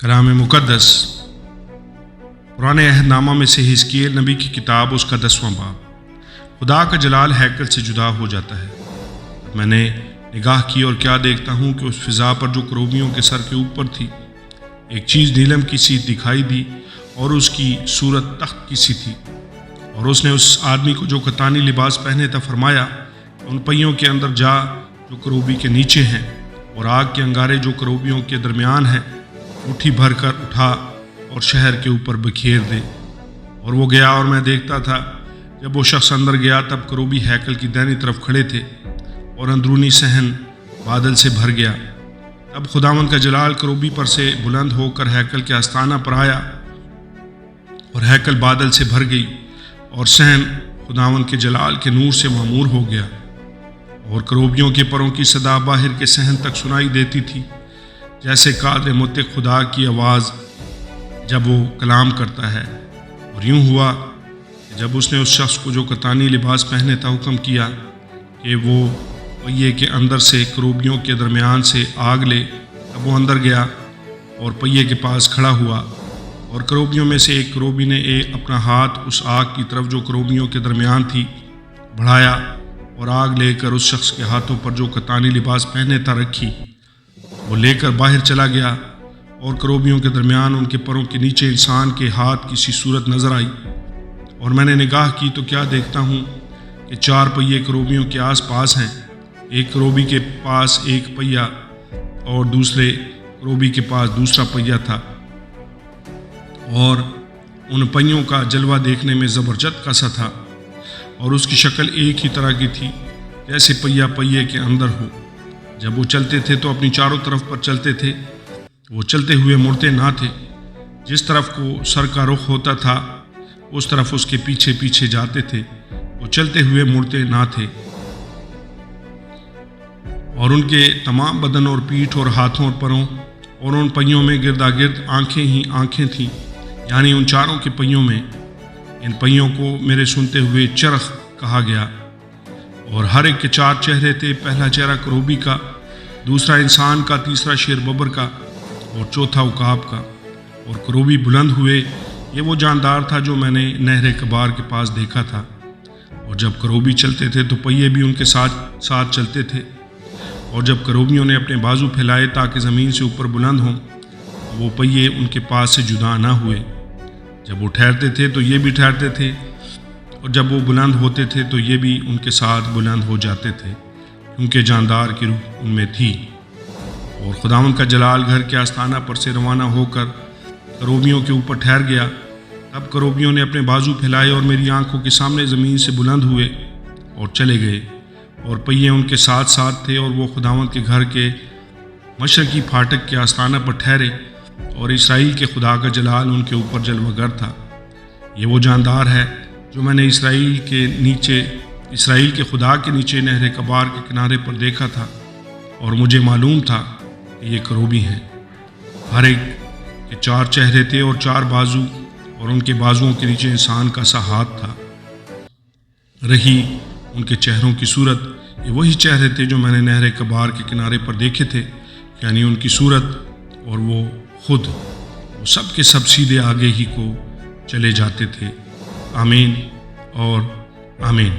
कलाम मुक़द्दस पुराने अहदनामा में से हिजकील नबी की किताब, उसका 10वां बाब। खुदा का जलाल हैकल से जुदा हो जाता है। तब मैंने निगाह की और क्या देखता हूँ कि उस फिज़ा पर जो करूबियों के सर के ऊपर थी, एक चीज़ नीलम की सी दिखाई दी और उसकी सूरत तख्त की सी थी। और उसने उस आदमी को जो कतानी लिबास पहने था फरमाया, उन पहियों के अंदर जा जो करूबी के नीचे हैं, और आग के अंगारे जो करूबियों के दरमियान हैं मुट्ठी भर कर उठा और शहर के ऊपर बिखेर दे। और वो गया और मैं देखता था। जब वो शख्स अंदर गया तब करूबी हैकल की दाहिनी तरफ खड़े थे और अंदरूनी सहन बादल से भर गया। तब खुदावंद का जलाल करूबी पर से बुलंद होकर हैकल के आस्ताना पर आया और हैकल बादल से भर गई और सहन खुदावंद के जलाल के नूर से मामूर हो गया। और करूबियों के परों की सदा बाहर के सहन तक सुनाई देती थी, जैसे कादर मुत्तक़ खुदा की आवाज़ जब वो कलाम करता है। और यूँ हुआ कि जब उसने उस शख्स को जो कतानी लिबास पहने था हुक्म किया कि वो पहिए के अंदर से करूबियों के दरमियान से आग ले, तब वो अंदर गया और पहिए के पास खड़ा हुआ। और करूबियों में से एक करूबी ने अपना हाथ उस आग की तरफ जो करूबियों के दरमियान थी बढ़ाया और आग लेकर उस शख्स के हाथों पर जो कतानी लिबास पहने था रखी। वो लेकर बाहर चला गया और करूबियों के दरमियान उनके परों के नीचे इंसान के हाथ की सी सूरत नजर आई। और मैंने निगाह की तो क्या देखता हूँ कि 4 पहिए करूबियों के आस पास हैं। एक करूबी के पास एक पहिया और दूसरे करूबी के पास दूसरा पहिया था, और उन पहियों का जलवा देखने में ज़बरदस्त का सा था। और उसकी शक्ल एक ही तरह की थी जैसे पहिया पहिए के अंदर हो। जब वो चलते थे तो अपनी चारों तरफ पर चलते थे। वो चलते हुए मुड़ते ना थे। जिस तरफ को सर का रुख होता था उस तरफ उसके पीछे पीछे जाते थे। वो चलते हुए मुड़ते ना थे। और उनके तमाम बदन और पीठ और हाथों और परों और उन पहियों में गिरदागिर्द आंखें ही आंखें थीं, यानी उन चारों के पहियों में। इन पहियों को मेरे सुनते हुए चरख कहा गया। और हर एक के 4 चेहरे थे। पहला चेहरा करूबी का, दूसरा इंसान का, तीसरा शेर बबर का और चौथा उकाब का। और करूबी बुलंद हुए। ये वो जानदार था जो मैंने नहर कबार के पास देखा था। और जब करूबी चलते थे तो पहिए भी उनके साथ साथ चलते थे। और जब करूबियों ने अपने बाजू फैलाए ताकि ज़मीन से ऊपर बुलंद हों, वो पहिए उनके पास से जुदा ना हुए। जब वो ठहरते थे तो ये भी ठहरते थे, और जब वो बुलंद होते थे तो ये भी उनके साथ बुलंद हो जाते थे, क्योंकि जानदार की रूह उनमें थी। और खुदावंद का जलाल घर के आस्ताना पर से रवाना होकर करूबियों के ऊपर ठहर गया। तब करूबियों ने अपने बाजू फैलाए और मेरी आंखों के सामने ज़मीन से बुलंद हुए और चले गए। और पहिए उनके साथ साथ थे। और वो खुदावंद के घर के मशरकी फाटक के आस्ताना पर ठहरे, और इसराइल के खुदा का जलाल उनके ऊपर जलवागर था। ये वो जानदार है जो मैंने इसराइल के खुदा के नीचे नहर कबार के किनारे पर देखा था। और मुझे मालूम था कि ये करूबी हैं। हर एक के 4 चेहरे थे और 4 बाजू, और उनके बाजुओं के नीचे इंसान का सा हाथ था। रही उनके चेहरों की सूरत, ये वही चेहरे थे जो मैंने नहर कबार के किनारे पर देखे थे, यानी उनकी सूरत। और वो खुद वो सब के सब सीधे आगे ही को चले जाते थे। आमीन और आमीन।